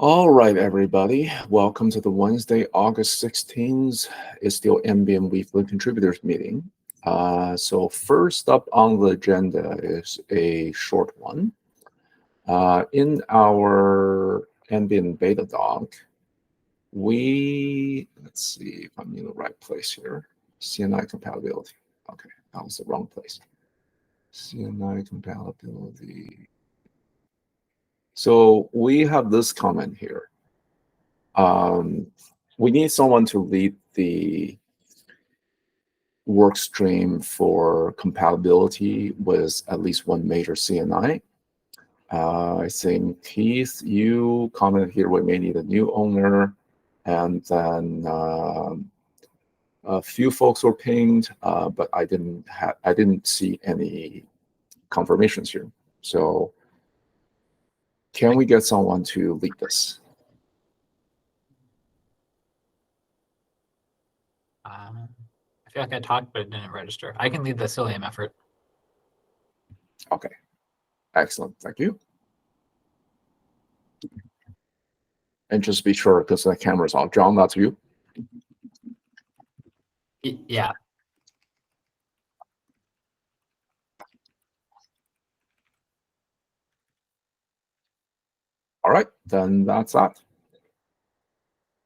All right, everybody. Welcome to the Wednesday, August 16th. It's still Ambient Weekly Contributors Meeting. So first up on the agenda is a short one. In our Ambient Beta doc, let's see if I'm in the right place here. CNI compatibility. Okay, that was the wrong place. CNI compatibility. So we have this comment here. We need someone to lead the work stream for compatibility with at least one major CNI. I think Keith, you commented here we may need a new owner, and then a few folks were pinged, but I didn't see any confirmations here. So can we get someone to lead this? I feel like I talked, but it didn't register. I can lead the Cilium effort. Okay, excellent, thank you. And just be sure, because the camera's on. John, that's you? Yeah. All right, then that's that.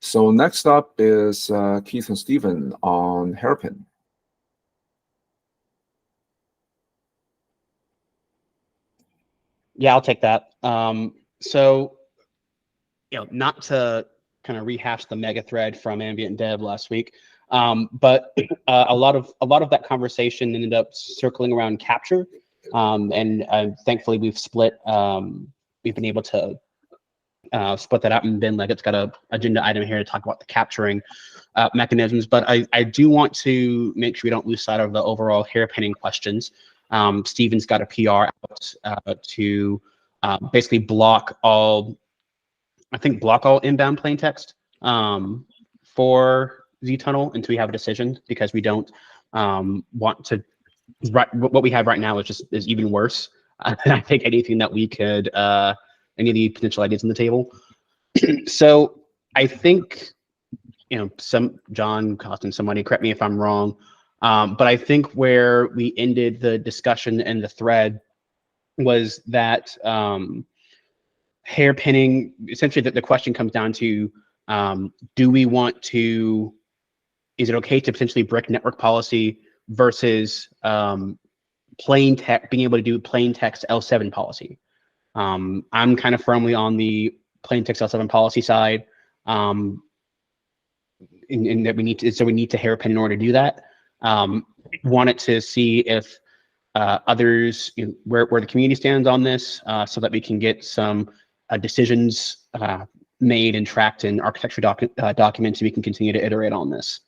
So next up is Keith and Stephen on hairpin. Yeah, I'll take that. So, not to kind of rehash the mega thread from Ambient Dev last week, but a lot of that conversation ended up circling around capture, and thankfully we've split. We've been able to split that up, and Ben Leggett's got a agenda item here to talk about the capturing mechanisms. But I do want to make sure we don't lose sight of the overall hairpinning questions. Steven's got a PR out to basically block all inbound plain text for Z-Tunnel until we have a decision, because we don't want to. What we have right now is even worse. I think anything that we could, any of the potential ideas on the table. So I think, John, Costin, somebody correct me if I'm wrong, but I think where we ended the discussion and the thread was that hairpinning, essentially the question comes down to, is it okay to potentially break network policy versus being able to do plain text L7 policy? I'm kind of firmly on the plain text L7 policy side, in that we need to hairpin in order to do that. Wanted to see if others, where the community stands on this, so that we can get some decisions made and tracked in architecture documents, so we can continue to iterate on this.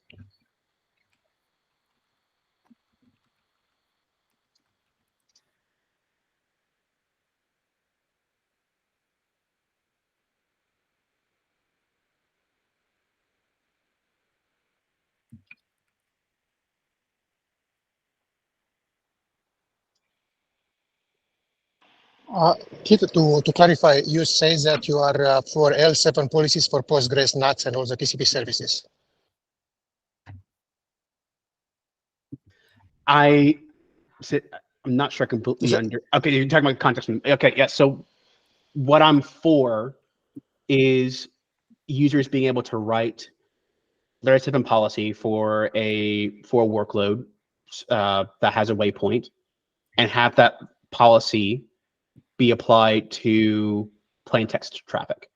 Keith, to clarify, you say that you are for L7 policies for Postgres, NATS, and all the TCP services. I'm not sure I completely Okay, you're talking about context. Okay, yeah. So what I'm for is users being able to write layer 7 policy for a workload that has a waypoint, and have that policy be applied to plain text traffic.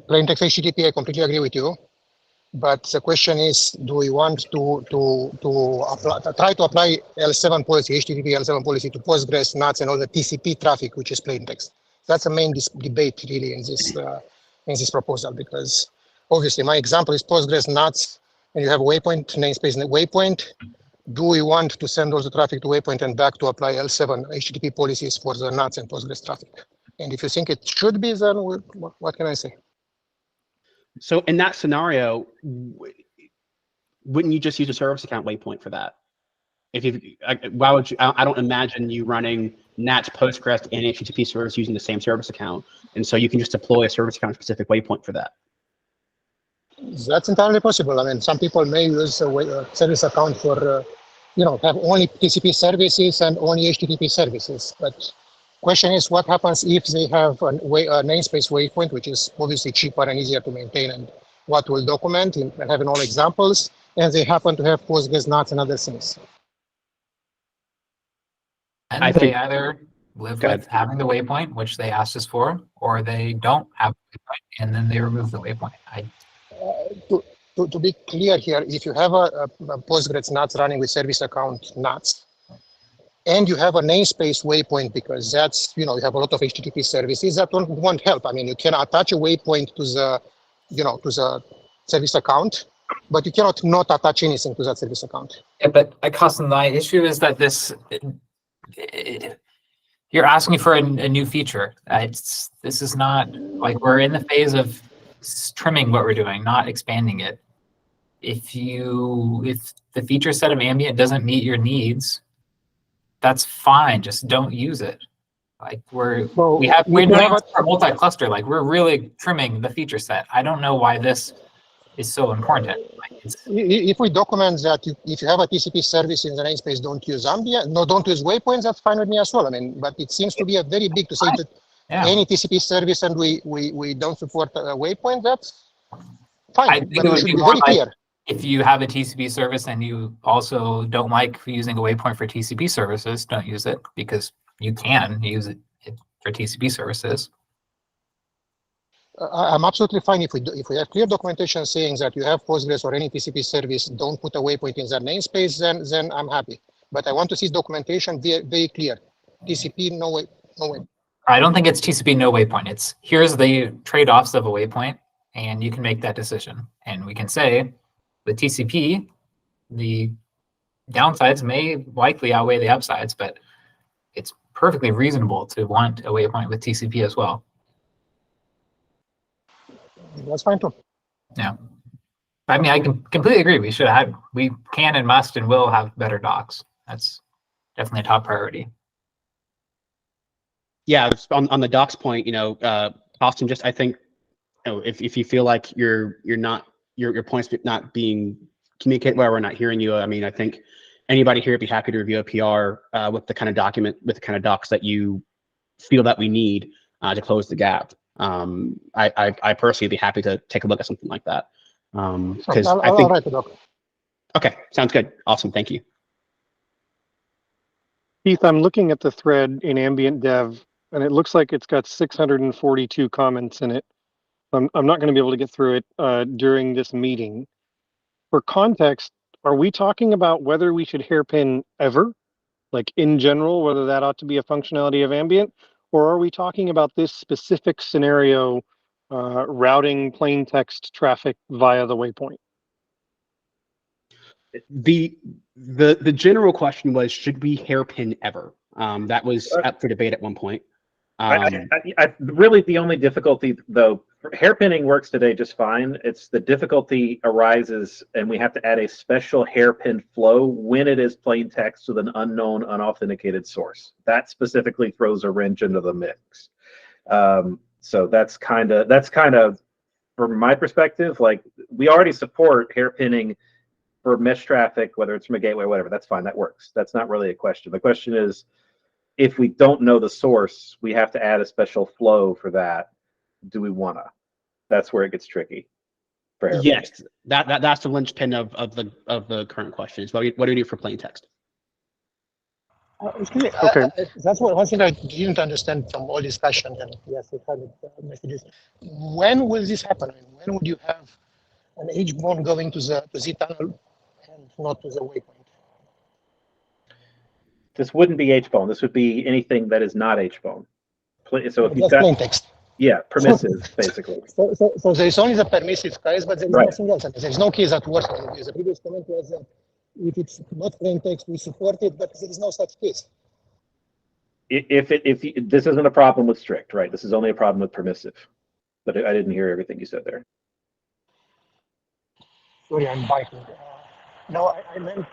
Plain text HTTP, I completely agree with you. But the question is, do we want to try to apply L7 policy, HTTP L7 policy to Postgres, NATS, and all the TCP traffic, which is plain text? That's the main debate really in this proposal, because obviously my example is Postgres, NATS, and you have waypoint, namespace and waypoint. Do we want to send all the traffic to waypoint and back to apply L7 HTTP policies for the NATS and Postgres traffic? And if you think it should be, then what can I say? So in that scenario, wouldn't you just use a service account waypoint for that? Why would you? I don't imagine you running NATS, Postgres, and HTTP service using the same service account. And so you can just deploy a service account specific waypoint for that. That's entirely possible. I mean, some people may use a service account for, have only TCP services and only HTTP services. But question is, what happens if they have a namespace waypoint, which is obviously cheaper and easier to maintain, and what will document and having all examples, and they happen to have Postgres, NATS, and other things. And I they think- either live Go ahead. with having the waypoint, which they asked us for, or they don't have the waypoint, and then they remove the waypoint. To be clear here, if you have a Postgres NATS running with service account NATS, and you have a namespace waypoint, because that's, you have a lot of HTTP services, that won't help. I mean, you can attach a waypoint to the, to the service account, but you cannot not attach anything to that service account. Yeah, but Costin, my issue is that you're asking for a new feature. This is not like we're in the phase of trimming what we're doing, not expanding it. If the feature set of Ambient doesn't meet your needs, that's fine. Just don't use it. Like we're doing it for multi-cluster. Like we're really trimming the feature set. I don't know why this is so important. If we document that if you have a TCP service in the namespace, don't use Ambient, don't use waypoints, that's fine with me as well. I mean, but it seems to be a very big to say that any TCP service and we don't support a waypoint, that's fine. I think but it it would should be be more very clear. If you have a TCP service and you also don't like using a waypoint for TCP services, don't use it, because you can use it for TCP services. I'm absolutely fine if we have clear documentation saying that you have Postgres or any TCP service, don't put a waypoint in that namespace, then I'm happy. But I want to see documentation very clear. TCP, no way. I don't think it's TCP no waypoint. It's here's the trade-offs of a waypoint, and you can make that decision. And we can say with TCP, the downsides may likely outweigh the upsides, but it's perfectly reasonable to want a waypoint with TCP as well. That's fine too. Yeah. I mean, I can completely agree. We can and must and will have better docs. That's definitely a top priority. Yeah, on the docs point, Austin, just I think, if you feel like your points not being communicated well, we're not hearing you. I mean, I think anybody here would be happy to review a PR with the kind of docs that you feel that we need to close the gap. I personally would be happy to take a look at something like that. Because I think. I'll write it up. Okay, sounds good. Awesome, thank you. Keith, I'm looking at the thread in Ambient Dev, and it looks like it's got 642 comments in it. I'm not going to be able to get through it during this meeting. For context, are we talking about whether we should hairpin ever, like in general, whether that ought to be a functionality of Ambient, or are we talking about this specific scenario, routing plain text traffic via the waypoint? The general question was, should we hairpin ever? That was up for debate at one point. Really, the only difficulty, though, hairpinning works today just fine. It's the difficulty arises, and we have to add a special hairpin flow when it is plain text with an unknown, unauthenticated source. That specifically throws a wrench into the mix. So that's kind of, from my perspective, like we already support hairpinning for mesh traffic, whether it's from a gateway or whatever. That's fine. That works. That's not really a question. The question is, if we don't know the source, we have to add a special flow for that. Do we wanna? That's where it gets tricky. Yes, that's the linchpin of the current question. Is what do we do for plain text? Okay. That's one thing I didn't understand from all discussion. And yes, we had messages. When will this happen? When would you have an H-bone going to the tunnel and not to the waypoint? This wouldn't be H-bone. This would be anything that is not H-bone. So if you've Just got plain text. Yeah, permissive, basically. So there is only the permissive case, but there is Right. nothing else. There is no case that works. The previous comment was that if it's not plain text, we support it, but there is no such case. If this isn't a problem with strict, right? This is only a problem with permissive. But I didn't hear everything you said there. Sorry, I'm biting. No, I meant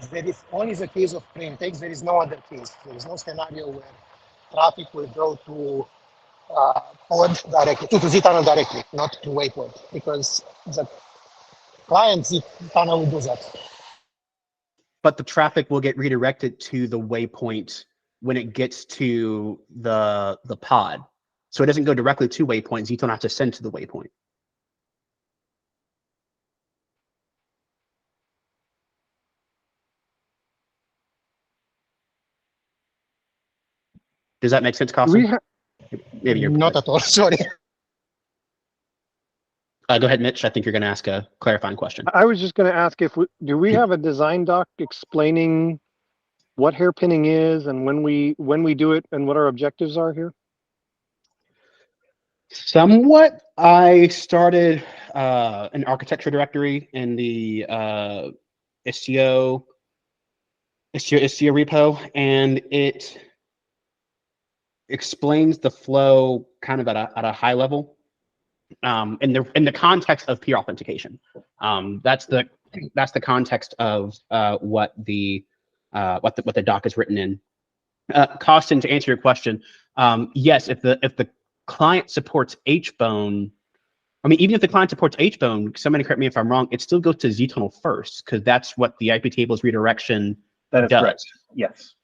there is only the case of plain text. There is no other case. There is no scenario where traffic will go to pod directly, to zTunnel directly, not to waypoint, because the client zTunnel will do that. But the traffic will get redirected to the waypoint when it gets to the pod. So it doesn't go directly to waypoint. zTunnel has to send to the waypoint. Does that make sense, We Carson? ha- Maybe you're Not at all. Sorry. Go ahead, Mitch. I think you're going to ask a clarifying question. I was just going to ask if do we have a design doc explaining what hairpinning is and when we do it and what our objectives are here? Somewhat. I started an architecture directory in the Istio repo, and it explains the flow kind of at a high level in the context of peer authentication. That's the context of what the doc is written in. Costin, to answer your question, yes, if the client supports HBone, I mean, even if the client supports HBone, somebody correct me if I'm wrong, it still goes to zTunnel first, because that's what the IP tables redirection That is does. correct. Yes.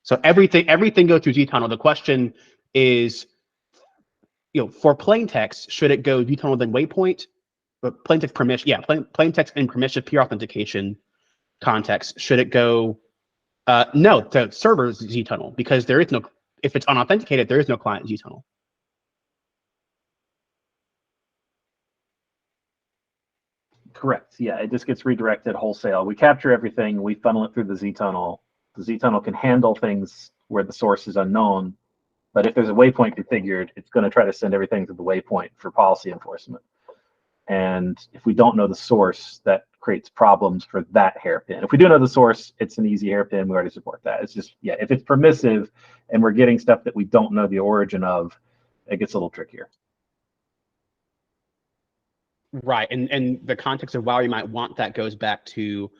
So everything goes through zTunnel. The question is, for plain text, should it go zTunnel then waypoint? But plain text permission, yeah, plain text and permission peer authentication context, should it go? No, the server's zTunnel, because there is no. If it's unauthenticated, there is no client zTunnel. Correct. Yeah, it just gets redirected wholesale. We capture everything, we funnel it through the zTunnel. The zTunnel can handle things where the source is unknown, but if there's a waypoint configured, it's going to try to send everything to the waypoint for policy enforcement. And if we don't know the source, that creates problems for that hairpin. If we do know the source, it's an easy hairpin. We already support that. It's just, yeah, if it's permissive and we're getting stuff that we don't know the origin of, it gets a little trickier. Right, and the context of why you might want that goes back to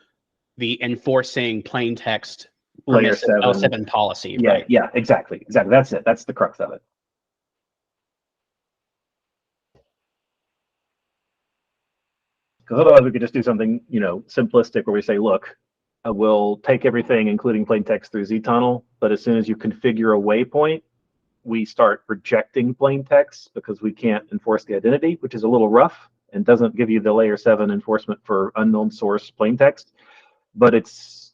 the enforcing plain text Layer 7 L7 policy. Yeah, right? yeah, exactly. That's it. That's the crux of it. Because otherwise we could just do something, simplistic where we say, look, we'll take everything, including plain text, through zTunnel, but as soon as you configure a waypoint, we start rejecting plain text because we can't enforce the identity, which is a little rough and doesn't give you the layer 7 enforcement for unknown source plain text. But it's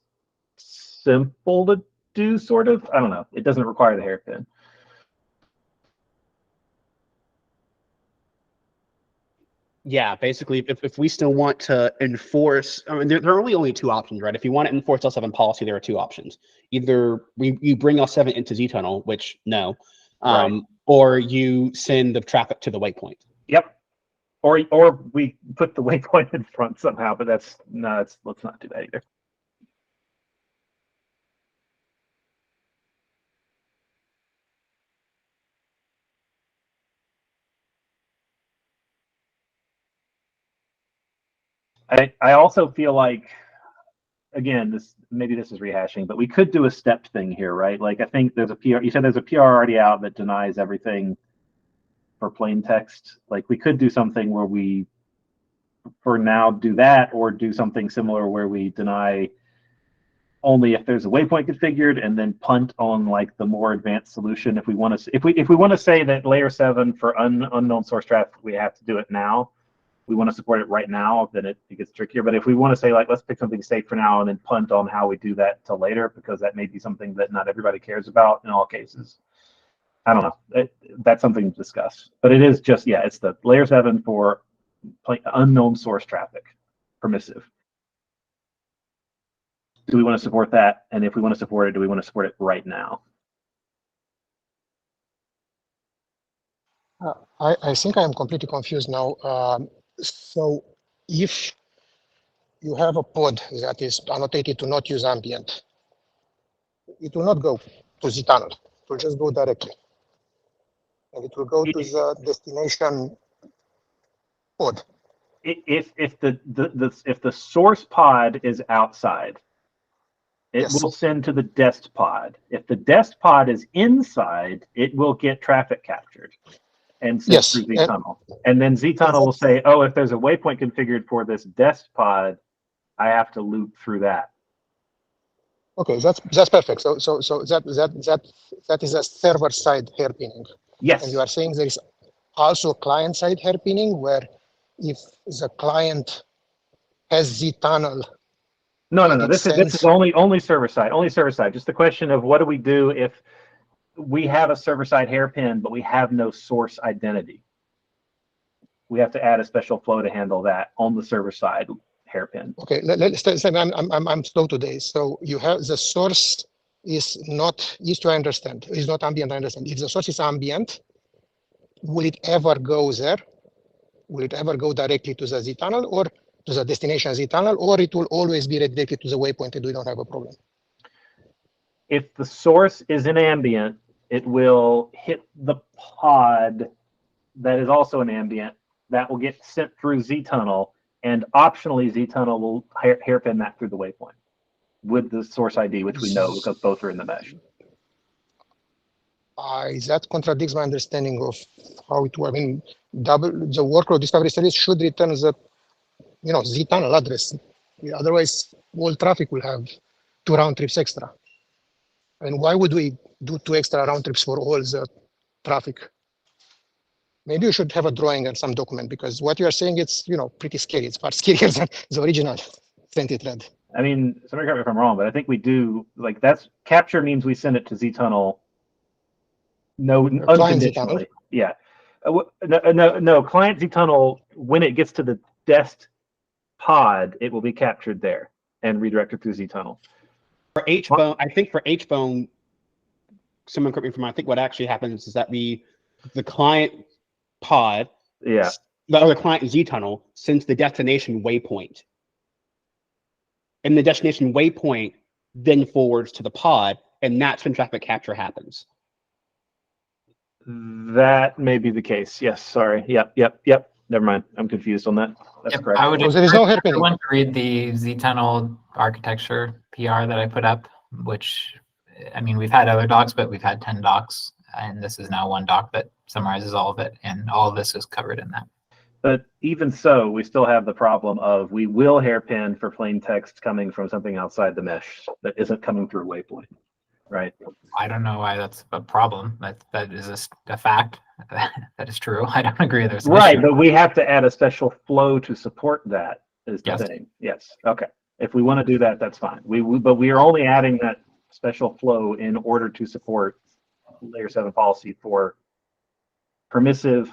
simple to do, sort of. I don't know. It doesn't require the hairpin. Yeah, basically, if we still want to enforce, I mean, there are only two options, right? If you want to enforce L7 policy, there are two options. Either you bring L7 into zTunnel, which no, Right. or you send the traffic to the waypoint. Yep. Or we put the waypoint in front somehow, but let's not do that either. I also feel like, again, maybe this is rehashing, but we could do a step thing here, right? Like, I think there's a PR. You said there's a PR already out that denies everything for plain text. Like, we could do something where we, for now, do that, or do something similar where we deny only if there's a waypoint configured, and then punt on like the more advanced solution. If we want to say that layer 7 for unknown source traffic, we have to do it now. We want to support it right now, then it gets trickier. But if we want to say, like, let's pick something safe for now and then punt on how we do that till later, because that may be something that not everybody cares about in all cases. I don't know. That's something to discuss. But it is just, yeah, it's the layer 7 for unknown source traffic, permissive. Do we want to support that? And if we want to support it, do we want to support it right now? I think I'm completely confused now. So if you have a pod that is annotated to not use ambient, it will not go to zTunnel. It will just go directly. And it will go to the destination pod. if the source pod is outside, it Yes. will send to the dest pod. If the dest pod is inside, it will get traffic captured and sent Yes, through and- ztunnel. And then ztunnel will say, oh, if there's a waypoint configured for this dest pod, I have to loop through that. Okay, that's perfect. So that is a server side hairpinning. Yes. And you are saying there is also client side hairpinning where if the client has ztunnel. No. and it This is sends- only server side. Only server side. Just the question of what do we do if we have a server side hairpin, but we have no source identity. We have to add a special flow to handle that on the server side hairpin. Okay, let's say I'm slow today. So you have the source is not used to understand, is not ambient, I understand. If the source is ambient, will it ever go there? Will it ever go directly to the Z tunnel or to the destination Z tunnel, or it will always be redirected to the waypoint and we don't have a problem? If the source is in ambient, it will hit the pod that is also in ambient. That will get sent through ztunnel, and optionally ztunnel will hairpin that through the waypoint with the source ID, which we know because both are in the mesh. That contradicts my understanding of how it works. I mean, the workload discovery service should return the Z tunnel address. Otherwise, all traffic will have 2 round trips extra. And why would we do 2 extra round trips for all the traffic? Maybe you should have a drawing and some document, because what you are saying, it's pretty scary. It's far scarier than the original sent it thread. I mean, somebody correct me if I'm wrong, but I think we do, like, that's capture means we send it to ztunnel. No, unconditionally. Yeah. No. Client ztunnel, when it gets to the dest pod, it will be captured there and redirected through ztunnel. For H-bone, I think for H-bone, someone correct me if I'm wrong, I think what actually happens is that the client pod, Yeah. the other client ztunnel sends the destination waypoint. And the destination waypoint then forwards to the pod, and that's when traffic capture happens. That may be the case. Yes. Sorry. Yep. Never mind. I'm confused on that. That's Yep, correct. I would So there is no encourage hairpinning. everyone to read the ztunnel architecture PR that I put up, which, I mean, we've had other docs, but we've had 10 docs, and this is now one doc that summarizes all of it, and all of this is covered in that. But even so, we still have the problem of we will hairpin for plain text coming from something outside the mesh that isn't coming through waypoint, right? I don't know why that's a problem. That is a fact. That is true. I don't agree there's an Right, issue. but we have to add a special flow to support that. Is the Yes. thing? Yes. Okay. If we want to do that, that's fine. But we are only adding that special flow in order to support layer 7 policy for permissive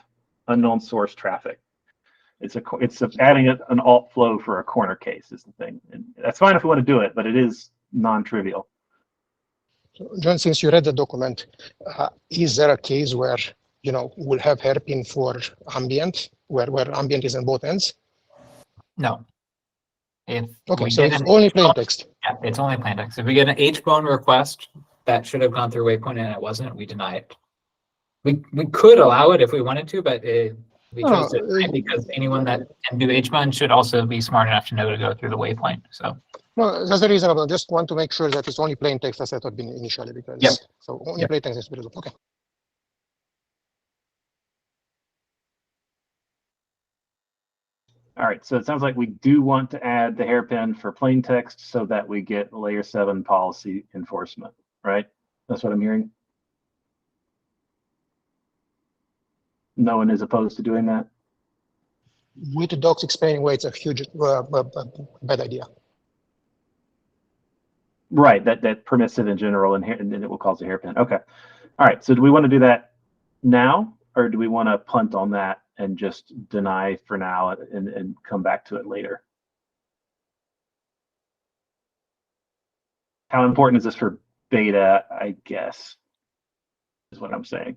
unknown source traffic. It's adding an alt flow for a corner case is the thing, and that's fine if we want to do it, but it is non-trivial. John, since you read the document, is there a case where we'll have hairpin for ambient, where ambient is on both ends? No. If Okay, we so get it's an only H-bone- plain text. Yeah, it's only plain text. If we get an H-bone request that should have gone through waypoint and it wasn't, we deny it. We could allow it if we wanted to, but we chose to deny it because anyone that can do H-bone should also be smart enough to know to go through the waypoint. So No, that's the reasonable. Just want to make sure that it's only plain text as I thought initially, because Yep. so only Yep. plain text is reasonable. Okay. All right, so it sounds like we do want to add the hairpin for plain text so that we get layer 7 policy enforcement, right? That's what I'm hearing. No one is opposed to doing that. With the docs explaining why it's a huge bad idea. Right, that permissive in general, and then it will cause a hairpin. Okay. All right, so do we want to do that now, or do we want to punt on that and just deny for now and come back to it later? How important is this for beta, I guess, is what I'm saying.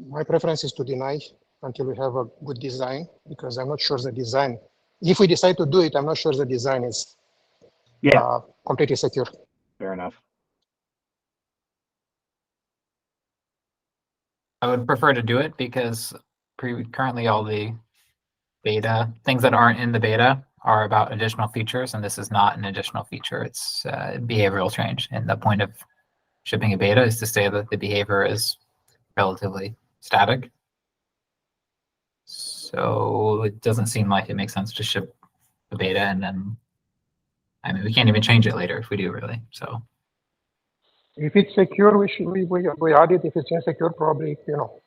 My preference is to deny until we have a good design, because I'm not sure the design, if we decide to do it, I'm not sure the design is completely secure. Fair enough. I would prefer to do it because currently all the beta. Things that aren't in the beta are about additional features, and this is not an additional feature. It's behavioral change. And the point of shipping a beta is to say that the behavior is relatively static. So it doesn't seem like it makes sense to ship the beta and then, I mean, we can't even change it later if we do, really. So If it's secure, we add it. If it's insecure, probably, you know.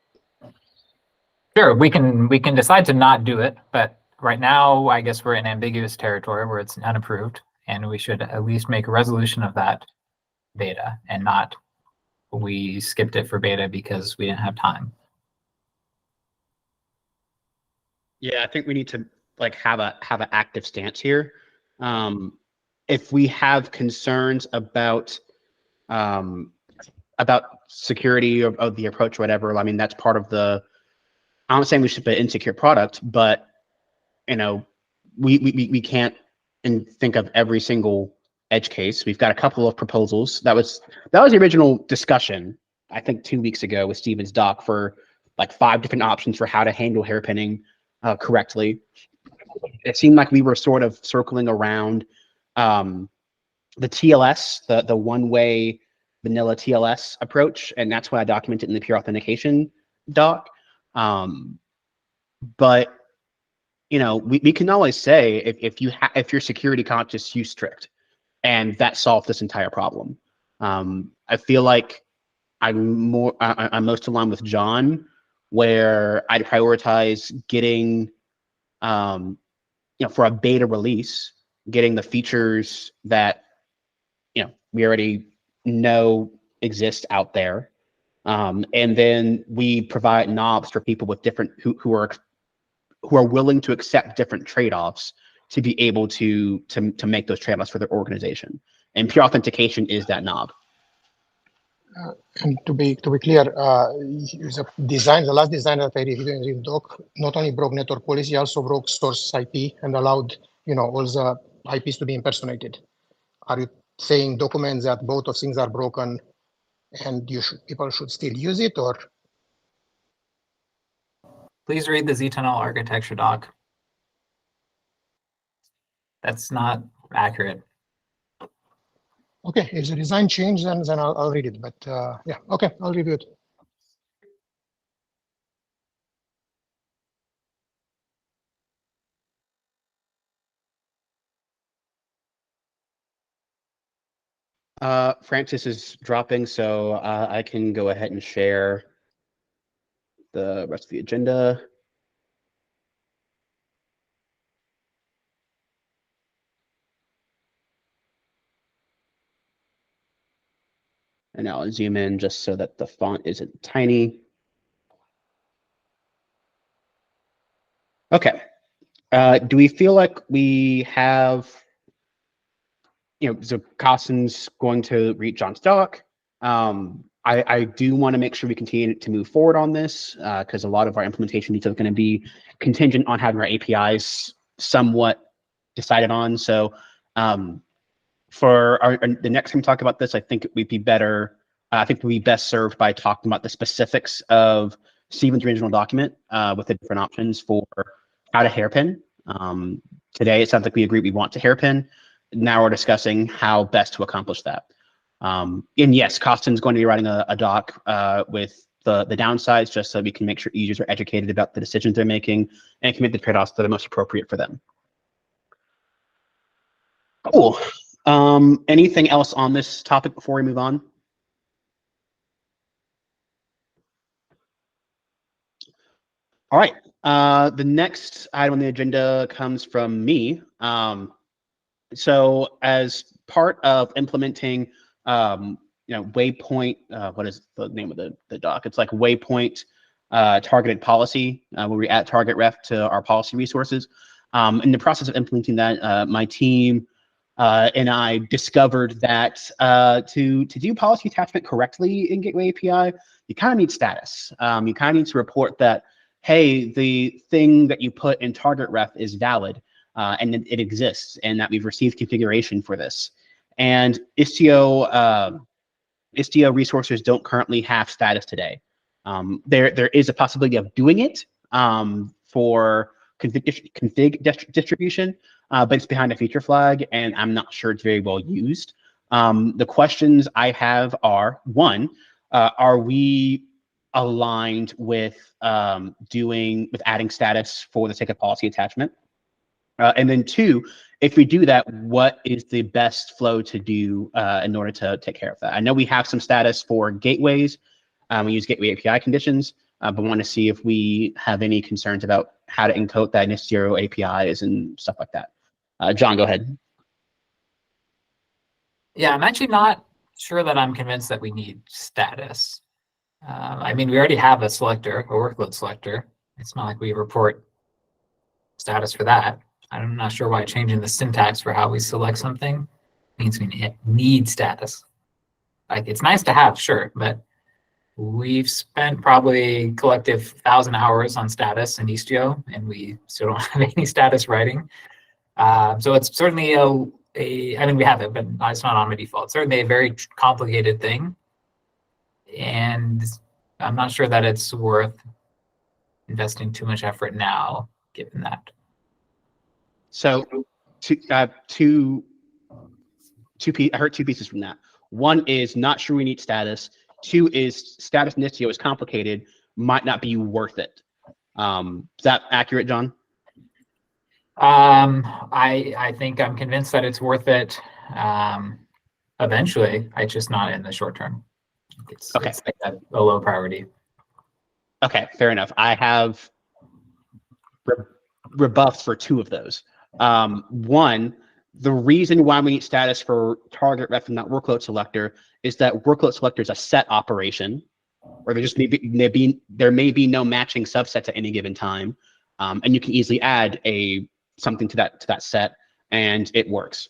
sure, we can decide to not do it, but right now, I guess we're in ambiguous territory where it's unapproved, and we should at least make a resolution of that beta and not we skipped it for beta because we didn't have time. Yeah, I think we need to like have an active stance here. If we have concerns about security of the approach or whatever, I mean, that's part of the, I'm not saying we should be an insecure product, but you know, we can't think of every single edge case. We've got a couple of proposals. That was the original discussion, I think 2 weeks ago with Steven's doc, for like 5 different options for how to handle hairpinning correctly. It seemed like we were sort of circling around the TLS, the one-way vanilla TLS approach, and that's what I documented in the peer authentication doc. But you know, we can always say if you're security conscious, use strict, and that solved this entire problem. I feel like I'm most aligned with John, where I'd prioritize getting, you know, for a beta release, getting the features that, you know, we already know exist out there, and then we provide knobs for people with different who are willing to accept different trade-offs to be able to make those trade-offs for their organization. And peer authentication is that knob. And to be clear, the last design that I reviewed in the doc not only broke network policy, also broke source IP and allowed, you know, all the IPs to be impersonated. Are you saying documents that both of things are broken and people should still use it, or? Please read the zTunnel architecture doc. That's not accurate. Okay, if the design changed, then I'll read it. But yeah, okay, I'll review it. Francis is dropping, so I can go ahead and share the rest of the agenda. And I'll zoom in just so that the font isn't tiny. Okay. Do we feel like we have, you know, so Costin's going to read John's doc. I do want to make sure we continue to move forward on this because a lot of our implementation details are going to be contingent on having our APIs somewhat decided on. So for the next time we talk about this, I think we'd be better. I think we'd be best served by talking about the specifics of Steven's original document with the different options for how to hairpin. Today, it sounds like we agree we want to hairpin. Now we're discussing how best to accomplish that. And yes, Costin's going to be writing a doc with the downsides just so we can make sure users are educated about the decisions they're making and can make the trade-offs that are most appropriate for them. Cool. Anything else on this topic before we move on? All right. The next item on the agenda comes from me. So as part of implementing, you know, waypoint, what is the name of the doc? It's like waypoint targeted policy, where we add target ref to our policy resources. In the process of implementing that, my team and I discovered that to do policy attachment correctly in Gateway API, you kind of need status. You kind of need to report that, hey, the thing that you put in target ref is valid and it exists, and that we've received configuration for this. And Istio resources don't currently have status today. There is a possibility of doing it for distribution, but it's behind a feature flag, and I'm not sure it's very well used. The questions I have are, one, are we aligned with adding status for the sake of policy attachment? And then two, if we do that, what is the best flow to do in order to take care of that? I know we have some status for gateways. We use gateway API conditions, but want to see if we have any concerns about how to encode that in Istio APIs and stuff like that. John, go ahead. Yeah, I'm actually not sure that I'm convinced that we need status. I mean, we already have a selector, a workload selector. It's not like we report status for that. I'm not sure why changing the syntax for how we select something means we need status. Like, it's nice to have, sure, but we've spent probably collective 1,000 hours on status in Istio, and we still don't have any status writing. So it's certainly I mean, we have it, but it's not on by default. It's certainly a very complicated thing, and I'm not sure that it's worth investing too much effort now, given that. So, I heard two pieces from that. One is not sure we need status. Two is status in Istio is complicated, might not be worth it. Is that accurate, John? I think I'm convinced that it's worth it eventually. It's just not in the short term. It's like a low priority. Okay, fair enough. I have rebuffs for two of those. One, the reason why we need status for target ref and not workload selector is that workload selector is a set operation, or there may be no matching subsets at any given time, and you can easily add something to that set, and it works.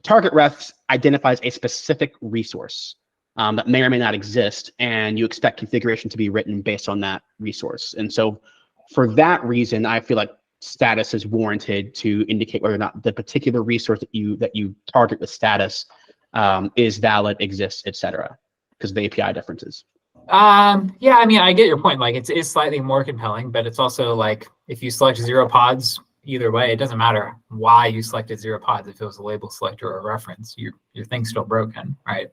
Target ref identifies a specific resource that may or may not exist, and you expect configuration to be written based on that resource. And so, for that reason, I feel like status is warranted to indicate whether or not the particular resource that you target with status is valid, exists, etc., because of the API differences. Yeah, I mean, I get your point. Like, it is slightly more compelling, but it's also like, if you select 0 pods, either way, it doesn't matter why you selected 0 pods. If it was a label selector or a reference, your thing's still broken, right?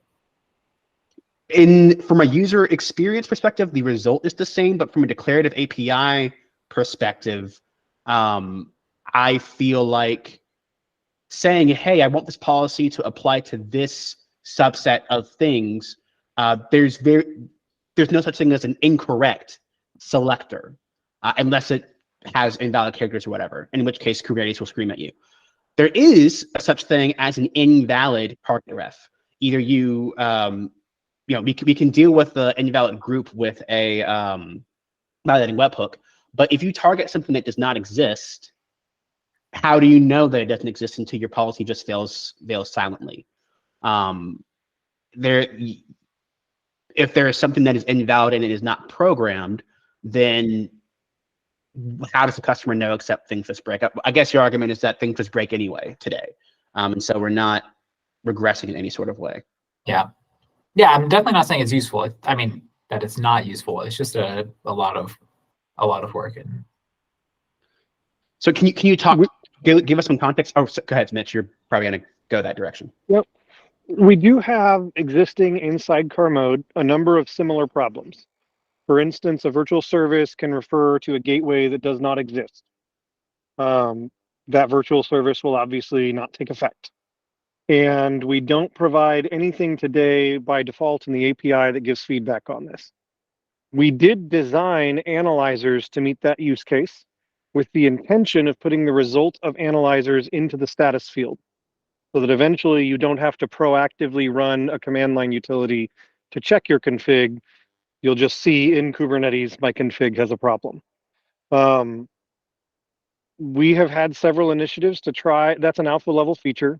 From a user experience perspective, the result is the same, but from a declarative API perspective, I feel like saying, hey, I want this policy to apply to this subset of things, there's no such thing as an incorrect selector, unless it has invalid characters or whatever, in which case Kubernetes will scream at you. There is such thing as an invalid target ref. Either we can deal with the invalid group with a validating webhook, but if you target something that does not exist, how do you know that it doesn't exist until your policy just fails silently? If there is something that is invalid and it is not programmed, then how does the customer know except things just break? I guess your argument is that things just break anyway today, and so we're not regressing in any sort of way. Yeah, I'm definitely not saying it's useful. I mean, that it's not useful. It's just a lot of work. So can you talk? Give us some context. Oh, go ahead, Mitch. You're probably going to go that direction. Yep. We do have existing in sidecar mode a number of similar problems. For instance, a virtual service can refer to a gateway that does not exist. That virtual service will obviously not take effect. And we don't provide anything today by default in the API that gives feedback on this. We did design analyzers to meet that use case with the intention of putting the result of analyzers into the status field, so that eventually you don't have to proactively run a command line utility to check your config. You'll just see in Kubernetes, my config has a problem. We have had several initiatives to try. That's an alpha level feature.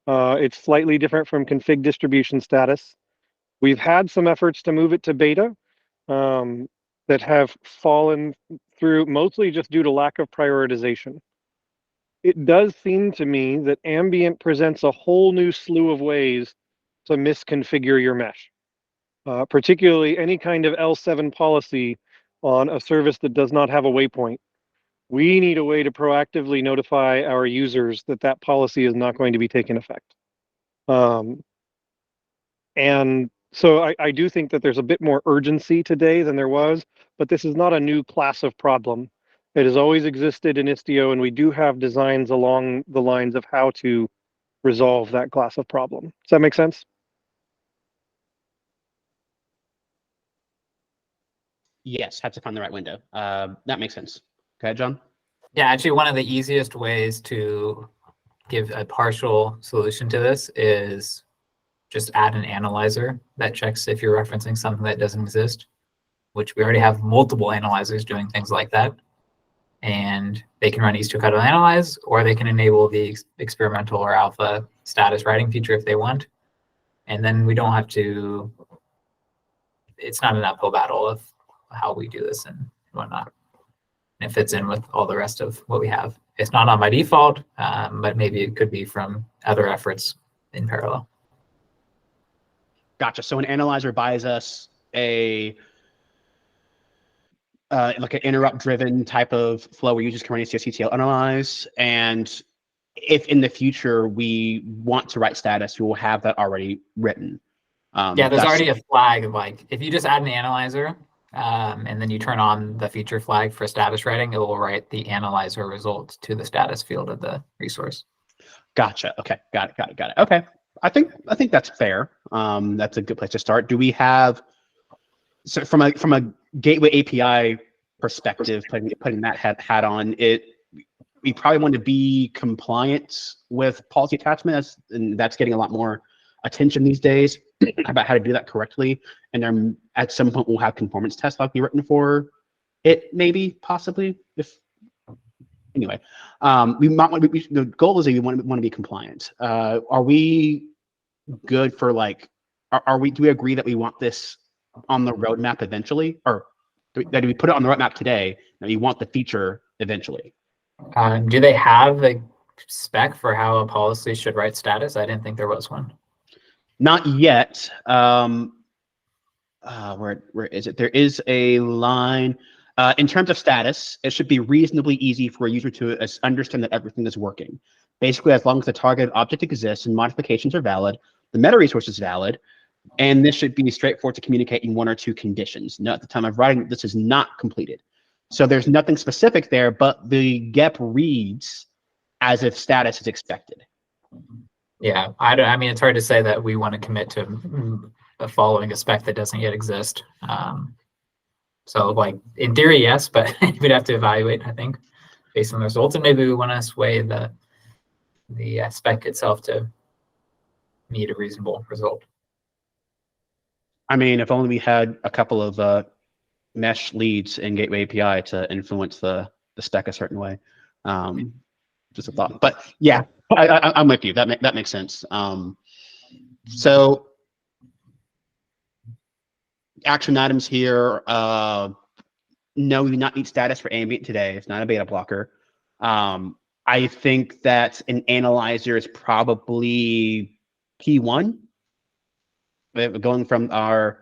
It's slightly different from config distribution status. We've had some efforts to move it to beta that have fallen through mostly just due to lack of prioritization. It does seem to me that Ambient presents a whole new slew of ways to misconfigure your mesh, particularly any kind of L7 policy on a service that does not have a waypoint we need a way to proactively notify our users that that policy is not going to be taking effect. And so I do think that there's a bit more urgency today than there was, but this is not a new class of problem. It has always existed in Istio, and we do have designs along the lines of how to resolve that class of problem. Does that make sense? Yes, have to find the right window. That makes sense. Okay, John? Yeah, actually, one of the easiest ways to give a partial solution to this is just add an analyzer that checks if you're referencing something that doesn't exist, which we already have multiple analyzers doing things like that. And they can run Istio analyze, or they can enable the experimental or alpha status writing feature if they want. And then we don't have to, it's not an uphill battle of how we do this and whatnot. And it fits in with all the rest of what we have. It's not on by default, but maybe it could be from other efforts in parallel. Gotcha. So an analyzer buys us a like an interrupt-driven type of flow where users can run ACL analyze, and if in the future we want to write status, we will have that already written. Yeah, there's already a flag of like, if you just add an analyzer and then you turn on the feature flag for status writing, it will write the analyzer result to the status field of the resource. Gotcha. Okay, got it. Okay, I think that's fair. That's a good place to start. Do we have, so from a gateway API perspective, putting that hat on it, we probably want to be compliant with policy attachment, and that's getting a lot more attention these days about how to do that correctly. And then at some point we'll have conformance tests likely written for it, maybe, possibly. If anyway, we might want to the goal is that we want to be compliant. Are we good for like? Do we agree that we want this on the roadmap eventually, or that we put it on the roadmap today and we want the feature eventually? Do they have a spec for how a policy should write status? I didn't think there was one. Not yet. Where is it? There is a line. In terms of status, it should be reasonably easy for a user to understand that everything is working. Basically, as long as the target object exists and modifications are valid, the meta resource is valid, and this should be straightforward to communicate in one or two conditions. Now, at the time of writing, this is not completed. So there's nothing specific there, but the GEP reads as if status is expected. Yeah, I mean, it's hard to say that we want to commit to following a spec that doesn't yet exist. So, like, in theory, yes, but we'd have to evaluate, I think, based on the results, and maybe we want to sway the spec itself to meet a reasonable result. I mean, if only we had a couple of mesh leads in Gateway API to influence the spec a certain way. Just a thought, but yeah, I'm with you. That makes sense. So action items here. No, we do not need status for ambient today. It's not a beta blocker. I think that an analyzer is probably P1. Going from our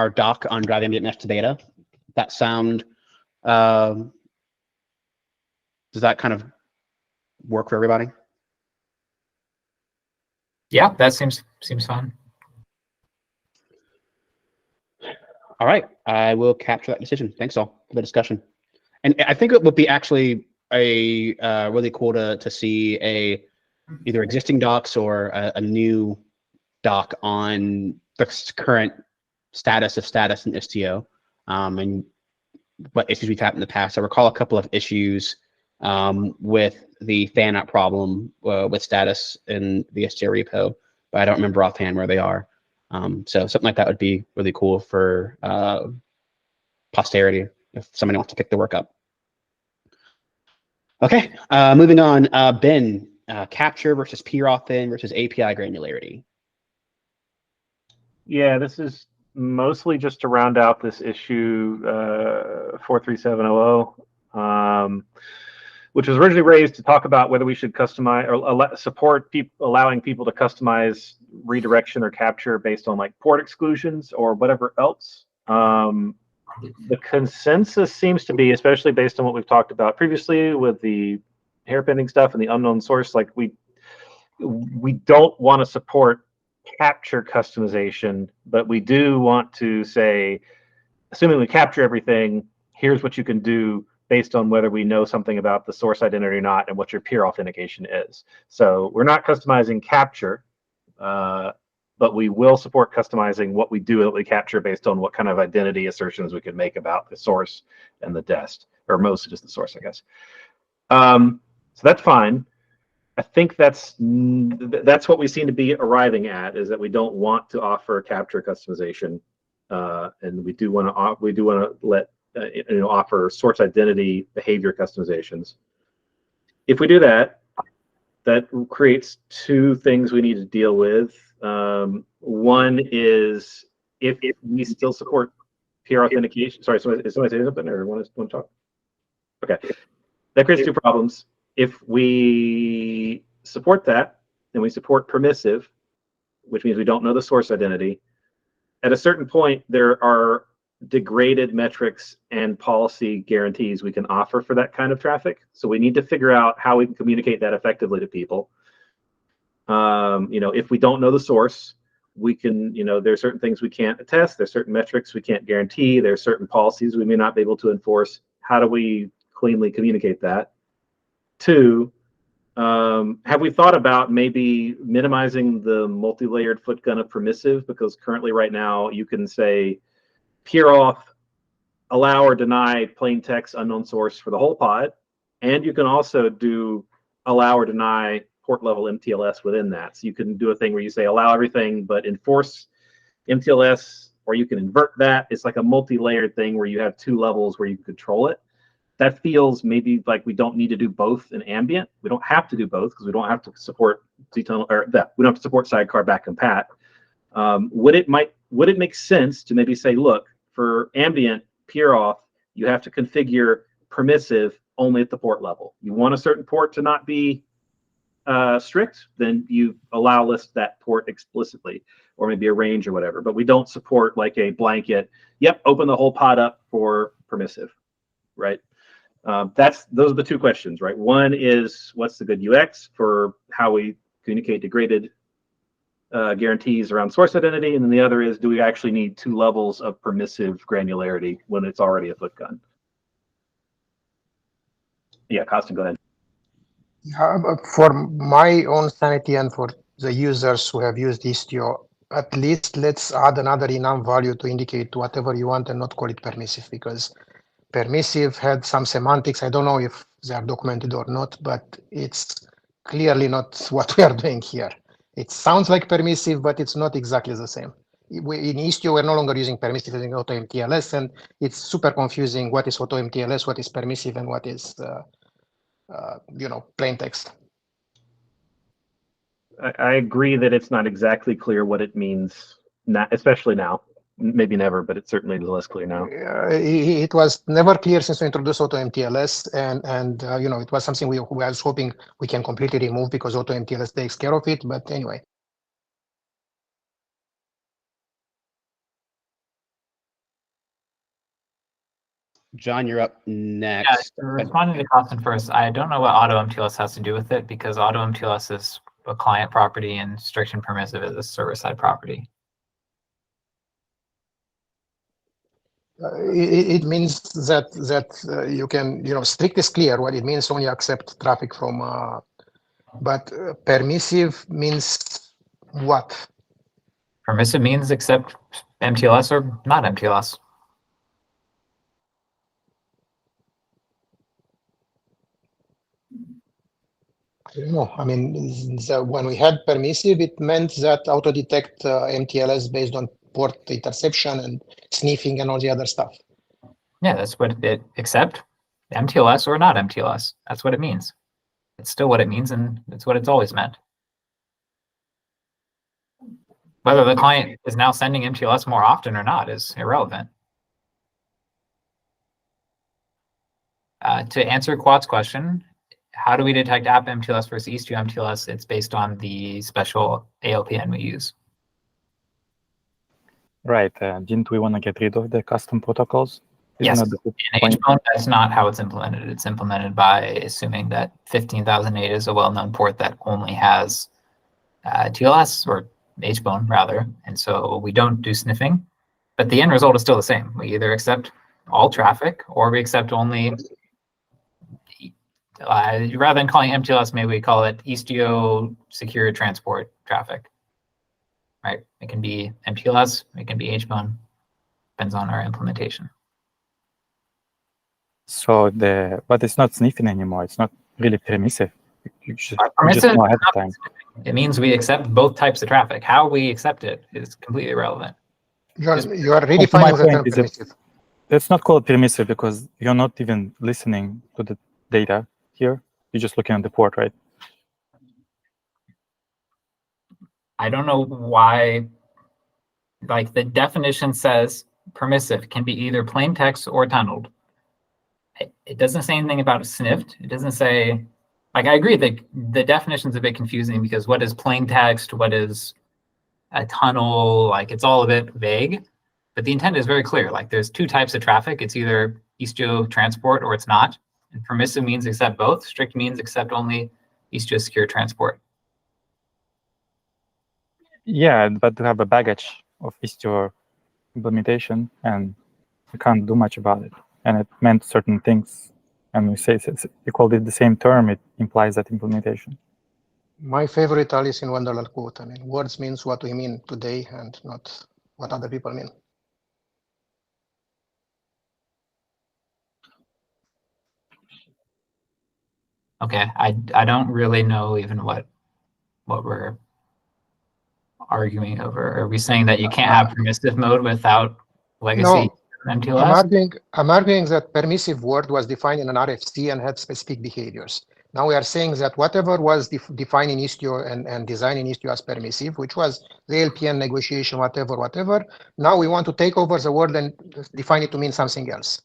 doc on Drive Ambient Mesh to beta. That sound, does that kind of work for everybody? Yeah, that seems fine. All right, I will capture that decision. Thanks all for the discussion. And I think it would be actually a really cool to see either existing docs or a new doc on the current status of status in Istio, and what issues we've had in the past. I recall a couple of issues with the fan out problem with status in the Istio repo, but I don't remember offhand where they are. So something like that would be really cool for posterity if somebody wants to pick the work up. Okay, moving on. Ben, capture versus PROFN versus API granularity. Yeah, this is mostly just to round out this issue 43700, which was originally raised to talk about whether we should customize or support allowing people to customize redirection or capture based on like port exclusions or whatever else. The consensus seems to be, especially based on what we've talked about previously with the hairpinning stuff and the unknown source, like we don't want to support capture customization, but we do want to say, assuming we capture everything, here's what you can do based on whether we know something about the source identity or not and what your peer authentication is. So we're not customizing capture, but we will support customizing what we do that we capture based on what kind of identity assertions we can make about the source and the dest, or mostly just the source, I guess. So that's fine. I think that's what we seem to be arriving at, is that we don't want to offer capture customization, and we do want to let offer source identity behavior customizations. If we do that, that creates two things we need to deal with. One is if we still support peer authentication. Sorry, is somebody saying something or want to talk? Okay, that creates two problems. If we support that, and we support permissive, which means we don't know the source identity, at a certain point, there are degraded metrics and policy guarantees we can offer for that kind of traffic. So we need to figure out how we can communicate that effectively to people. If we don't know the source, we can, there's certain things we can't attest. There's certain metrics we can't guarantee. There's certain policies we may not be able to enforce. How do we cleanly communicate that? Two, have we thought about maybe minimizing the multi-layered footgun of permissive? Because currently right now you can say peer auth, allow or deny plain text unknown source for the whole pod. And you can also do allow or deny port level MTLS within that. So you can do a thing where you say allow everything, but enforce MTLS, or you can invert that. It's like a multi-layered thing where you have two levels where you control it. That feels maybe like we don't need to do both in ambient. We don't have to do both because we don't have to support C-tunnel, or that we don't have to support sidecar back and pat. Would it make sense to maybe say, look, for ambient peer auth, you have to configure permissive only at the port level. You want a certain port to not be strict, then you list that port explicitly, or maybe a range or whatever. But we don't support like a blanket, yep, open the whole pod up for permissive, right? Those are the two questions, right? One is what's the good UX for how we communicate degraded guarantees around source identity, and then the other is, do we actually need two levels of permissive granularity when it's already a footgun? Yeah, Costin, go ahead. For my own sanity and for the users who have used Istio, at least let's add another enum value to indicate whatever you want and not call it permissive, because permissive had some semantics. I don't know if they are documented or not, but it's clearly not what we are doing here. It sounds like permissive, but it's not exactly the same. In Istio, we're no longer using permissive, using AutoMTLS, and it's super confusing what is AutoMTLS, what is permissive, and what is plain text. I agree that it's not exactly clear what it means, especially now. Maybe never, but it's certainly less clear now. It was never clear since we introduced AutoMTLS, and it was something we was hoping we can completely remove because AutoMTLS takes care of it. But anyway. John, you're up next. Yeah, responding to Costin first, I don't know what AutoMTLS has to do with it, because AutoMTLS is a client property and strict and permissive is a server-side property. It means that you can, strict is clear what it means, only accept traffic from, but permissive means what? Permissive means accept MTLS or not MTLS. I don't know. I mean, when we had permissive, it meant that auto-detect MTLS based on port interception and sniffing and all the other stuff. Yeah, that's what it, accept MTLS or not MTLS. That's what it means. It's still what it means, and it's what it's always meant. Whether the client is now sending MTLS more often or not is irrelevant. To answer Quad's question, how do we detect app MTLS versus Istio MTLS? It's based on the special ALPN we use. Right. Didn't we want to get rid of the custom protocols Yes, not the in point. HBone, that's not how it's implemented. It's implemented by assuming that 15,008 is a well-known port that only has TLS, or HBone rather, and so we don't do sniffing, but the end result is still the same. We either accept all traffic or we accept only, rather than calling MTLS, maybe we call it Istio secure transport traffic, right? It can be MTLS, it can be HBone, depends on our implementation. So but it's not sniffing anymore. It's not really permissive. You just Permissive know is ahead of not time. sniffing. It means we accept both types of traffic. How we accept it is completely irrelevant. You are My redefining the point term is that permissive. it's not called permissive because you're not even listening to the data here. You're just looking at the port, right? I don't know why, like the definition says permissive can be either plain text or tunneled. It doesn't say anything about sniffed. It doesn't say, like, I agree that the definition's a bit confusing because what is plain text, what is a tunnel, like it's all a bit vague, but the intent is very clear. Like there's two types of traffic. It's either Istio transport or it's not. And permissive means accept both. Strict means accept only Istio secure transport. Yeah, but to have a baggage of Istio implementation, and you can't do much about it. And it meant certain things. And we say you called it the same term, it implies that implementation. My favorite Alice in Wonderland quote. I mean, words means what we mean today and not what other people mean. Okay, I don't really know even what we're arguing over. Are we saying that you can't have permissive mode without legacy MTLS? I'm arguing that permissive word was defined in an RFC and had specific behaviors. Now we are saying that whatever was defined in Istio and designed in Istio as permissive, which was the LPN negotiation, whatever, now we want to take over the word and define it to mean something else.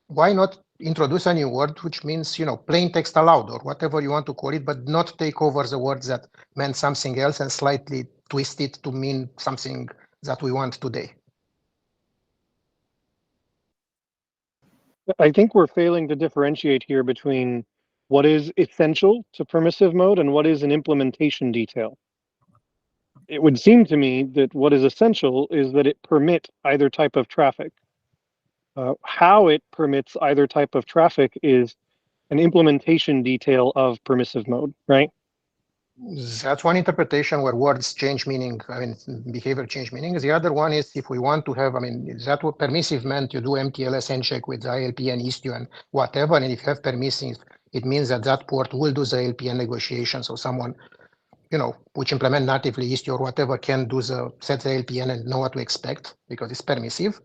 Why not introduce a new word which means, plain text allowed or whatever you want to call it, but not take over the words that meant something else and slightly twist it to mean something that we want today? I think we're failing to differentiate here between what is essential to permissive mode and what is an implementation detail. It would seem to me that what is essential is that it permit either type of traffic. How it permits either type of traffic is an implementation detail of permissive mode, right? That's one interpretation where words change meaning, behavior change meaning. The other one is if we want to have, is that what permissive meant? You do MTLS handshake with the ILP and Istio and whatever, and if you have permissive, it means that that port will do the LPN negotiation. So someone, which implement natively Istio or whatever can do set the LPN and know what to expect because it's permissive.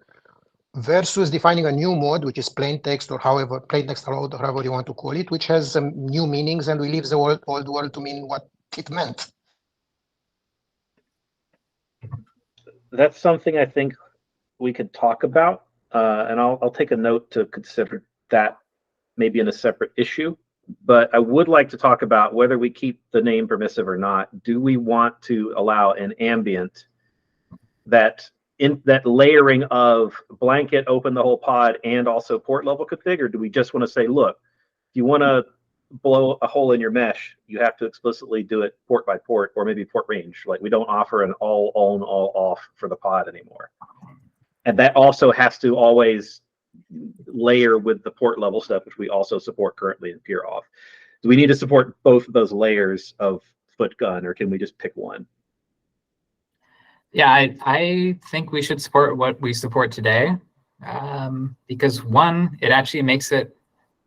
Versus defining a new mode, which is plain text or plain text allowed, or however you want to call it, which has new meanings, and we leave the old world to mean what it meant. That's something I think we could talk about, and I'll take a note to consider that maybe in a separate issue. But I would like to talk about whether we keep the name permissive or not. Do we want to allow an ambient that layering of blanket, open the whole pod, and also port level config, or do we just want to say, look, if you want to blow a hole in your mesh, you have to explicitly do it port by port or maybe port range. Like we don't offer an all on, all off for the pod anymore. And that also has to always layer with the port level stuff, which we also support currently in peer off. Do we need to support both of those layers of foot gun, or can we just pick one? Yeah, I think we should support what we support today, because one, it actually makes it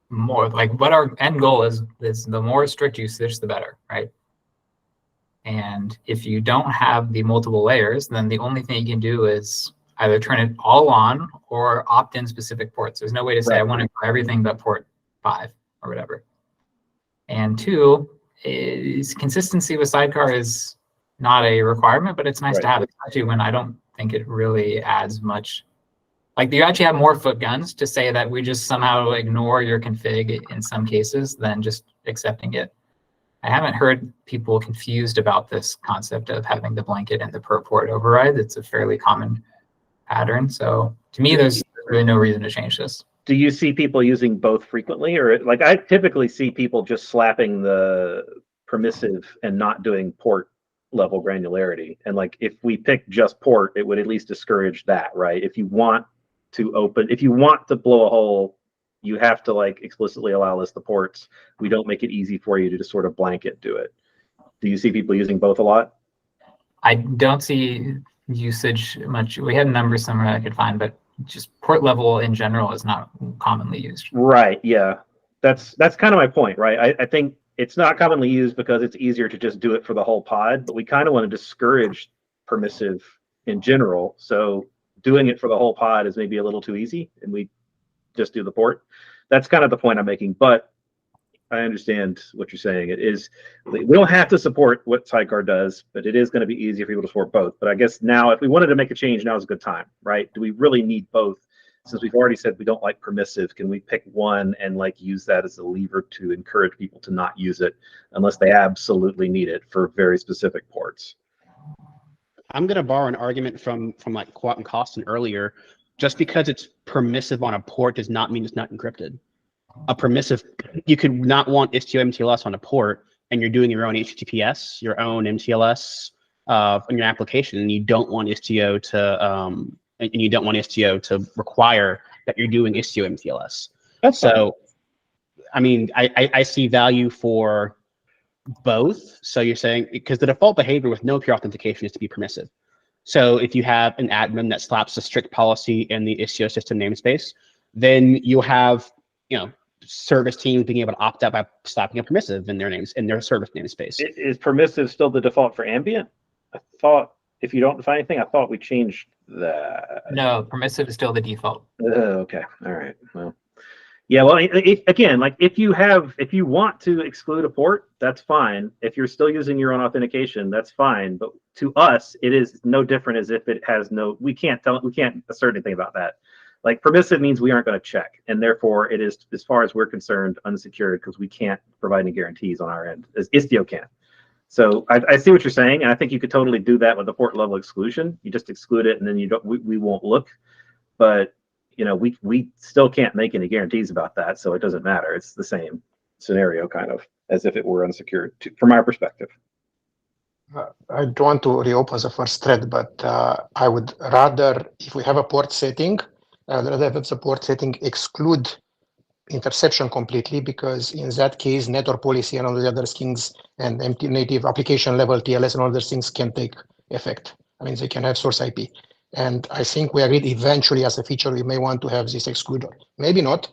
more like what our end goal is the more strict usage, the better, right? And if you don't have the multiple layers, then the only thing you can do is either turn it all on or opt in specific ports. There's no way to say, I want to go everything but port 5 or whatever. And two, is consistency with sidecar is not a requirement, but it's nice to have it, especially when I don't think it really adds much. Like you actually have more foot guns to say that we just somehow ignore your config in some cases than just accepting it. I haven't heard people confused about this concept of having the blanket and the per port override. It's a fairly common pattern. So to me, there's really no reason to change this. Do you see people using both frequently, or like I typically see people just slapping the permissive and not doing port level granularity? And like if we pick just port, it would at least discourage that, right? If you want to blow a hole, you have to like explicitly allow list the ports. We don't make it easy for you to just sort of blanket do it. Do you see people using both a lot? I don't see usage much. We had numbers somewhere I could find, but just port level in general is not commonly used. Right. Yeah. That's kind of my point, right? I think it's not commonly used because it's easier to just do it for the whole pod, but we kind of want to discourage permissive in general. So doing it for the whole pod is maybe a little too easy, and we just do the port. That's kind of the point I'm making, but I understand what you're saying. It is, we don't have to support what Sidecar does, but it is going to be easier for people to support both. But I guess now, if we wanted to make a change, now is a good time, right? Do we really need both? Since we've already said we don't like permissive, can we pick one and like use that as a lever to encourage people to not use it unless they absolutely need it for very specific ports? I'm going to borrow an argument from like Quat and Costin earlier. Just because it's permissive on a port does not mean it's not encrypted. A permissive, you could not want Istio MTLS on a port, and you're doing your own HTTPS, your own MTLS on your application, and you don't want Istio to require that you're doing Istio MTLS. That's so. I mean, I see value for both. So you're saying, because the default behavior with no peer authentication is to be permissive. So if you have an admin that slaps a strict policy in the Istio system namespace, then you'll have, service teams being able to opt out by slapping a permissive in their names in their service namespace. Is permissive still the default for ambient? I thought if you don't define anything, I thought we changed that. No, permissive is still the default. Okay. All right. Well, yeah. Well, again, like if you want to exclude a port, that's fine. If you're still using your own authentication, that's fine. But to us, it is no different as if it has no. We can't assert anything about that. Like permissive means we aren't going to check, and therefore it is, as far as we're concerned, unsecured because we can't provide any guarantees on our end, as Istio can. So I see what you're saying, and I think you could totally do that with a port level exclusion. You just exclude it, and then we won't look. But we still can't make any guarantees about that, so it doesn't matter. It's the same scenario, kind of, as if it were unsecured, from our perspective. I don't want to reopen the first thread, but I would rather, if we have a port setting, I'd rather have the port setting exclude interception completely, because in that case, network policy and all the other things and empty native application level TLS and all those things can take effect. I mean, they can have source IP. And I think we agreed eventually as a feature, we may want to have this excluder. Maybe not,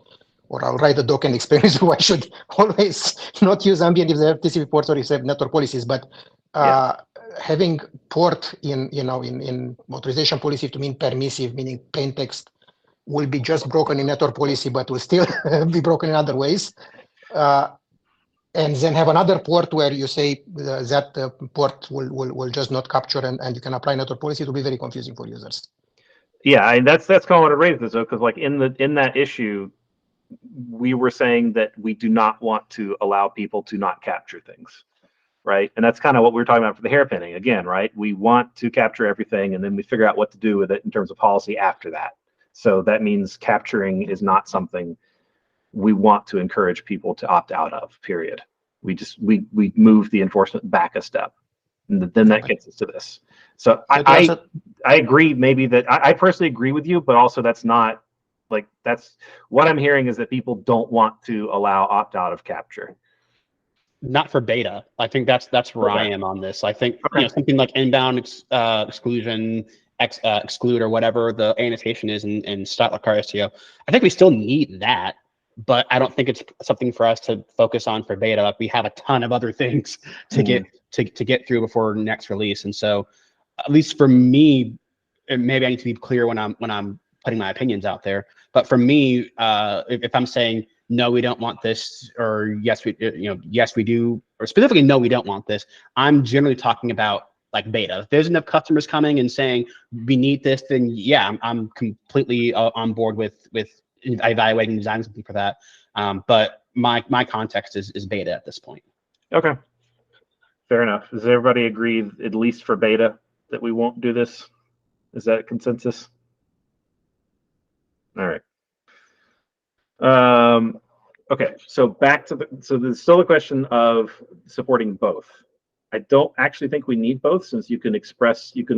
or I'll write a doc and explain why I should always not use ambient if they have TCP ports or if they have network policies. But having port in authorization policy to mean permissive, meaning plain text, will be just broken in network policy, but will still be broken in other ways. And then have another port where you say that port will just not capture and you can apply network policy. It will be very confusing for users. Yeah, and that's kind of what it raises, though, because like in that issue, we were saying that we do not want to allow people to not capture things, right? And that's kind of what we were talking about for the hairpinning again, right? We want to capture everything, and then we figure out what to do with it in terms of policy after that. So that means capturing is not something we want to encourage people to opt out of, period. We move the enforcement back a step, and then that gets us to this. So I agree, maybe that I personally agree with you, but also that's not like, that's what I'm hearing is that people don't want to allow opt out of capture. Not for beta. I think that's where I am on this. I think something like inbound exclusion, exclude, or whatever the annotation is in Statlacar Istio. I think we still need that, but I don't think it's something for us to focus on for beta. Like we have a ton of other things to get through before next release, and so at least for me, and maybe I need to be clear when I'm putting my opinions out there. But for me, if I'm saying no, we don't want this, or yes, we do, or specifically no, we don't want this, I'm generally talking about like beta. If there's enough customers coming and saying we need this, then yeah, I'm completely on board with evaluating designing something for that. But my context is beta at this point. Okay, fair enough. Does everybody agree, at least for beta, that we won't do this? Is that consensus? All right. Okay, so back to so there's still a question of supporting both. I don't actually think we need both, since you can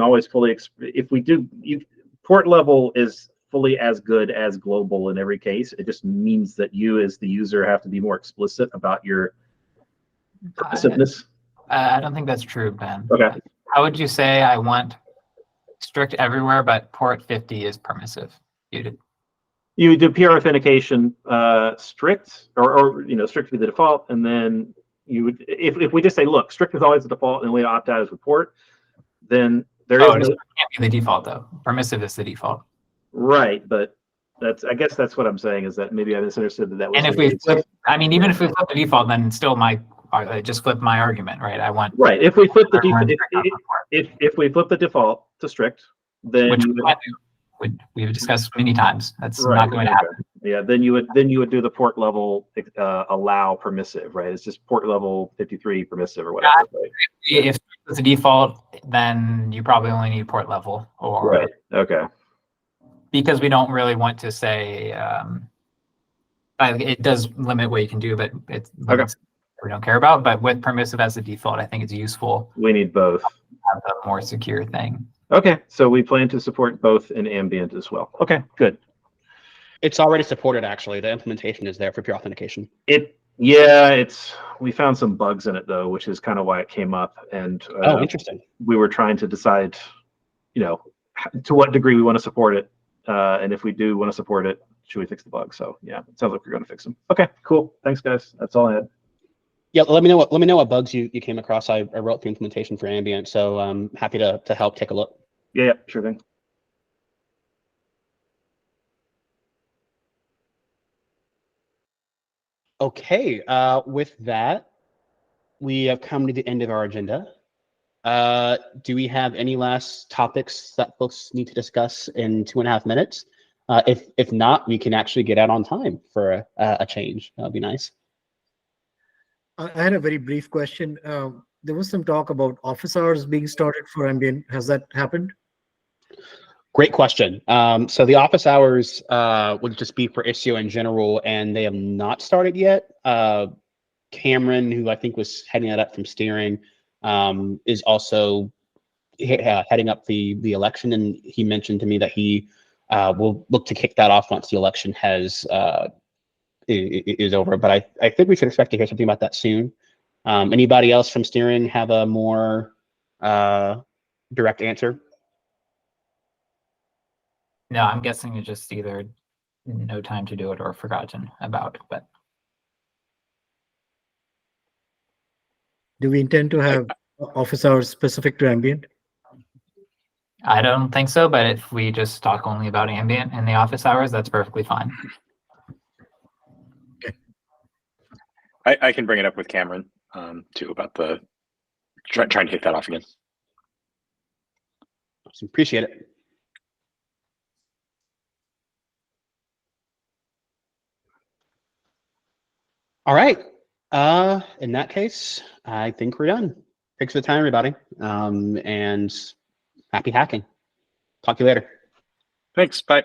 always fully if we do, port level is fully as good as global in every case. It just means that you as the user have to be more explicit about your permissiveness. I don't think that's true, Ben. Okay. How would you say I want strict everywhere, but port 50 is permissive? You do PR authentication strict, or strict be the default, and then you would, if we just say, look, strict is always the default, and we opt out as report, then there is it can't be the default though. Permissive is the default. Right, but I guess that's what I'm saying, is that maybe I misunderstood that was. And if we flip, even if we flip the default, then still I just flip my argument, right? I want right. If we flip the default, if we flip the default to strict, then which we've discussed many times. That's not going to happen. Yeah, then you would do the port level allow permissive, right? It's just port level 53 permissive or whatever. Right? If it's a default, then you probably only need port level, or right. Okay. Because we don't really want to say it does limit what you can do, but it's we don't care about. But with permissive as the default, I think it's useful. We need both. Have a more secure thing. Okay, so we plan to support both in ambient as well. Okay, good. It's already supported, actually. The implementation is there for pure authentication. We found some bugs in it though, which is kind of why it came up. And interesting. We were trying to decide, to what degree we want to support it, and if we do want to support it, should we fix the bug? So yeah, it sounds like we're going to fix them. Okay, cool. Thanks, guys. That's all I had. Yeah, let me know what bugs you came across. I wrote the implementation for ambient, so I'm happy to help take a look. Yeah, sure thing. Okay, with that, we have come to the end of our agenda. Do we have any last topics that folks need to discuss in 2.5 minutes? If not, we can actually get out on time for a change. That would be nice. I had a very brief question. There was some talk about office hours being started for ambient. Has that happened? Great question. So the office hours would just be for Istio in general, and they have not started yet. Cameron, who I think was heading that up from steering, is also heading up the election, and he mentioned to me that he will look to kick that off once the election is over. But I think we should expect to hear something about that soon. Anybody else from steering have a more direct answer? No, I'm guessing it's just either no time to do it or forgotten about. But do we intend to have office hours specific to ambient? I don't think so, but if we just talk only about ambient in the office hours, that's perfectly fine. Okay. I can bring it up with Cameron too about the trying to kick that off again. Appreciate it. All right. In that case, I think we're done. Thanks for the time, everybody. And happy hacking. Talk to you later. Thanks. Bye.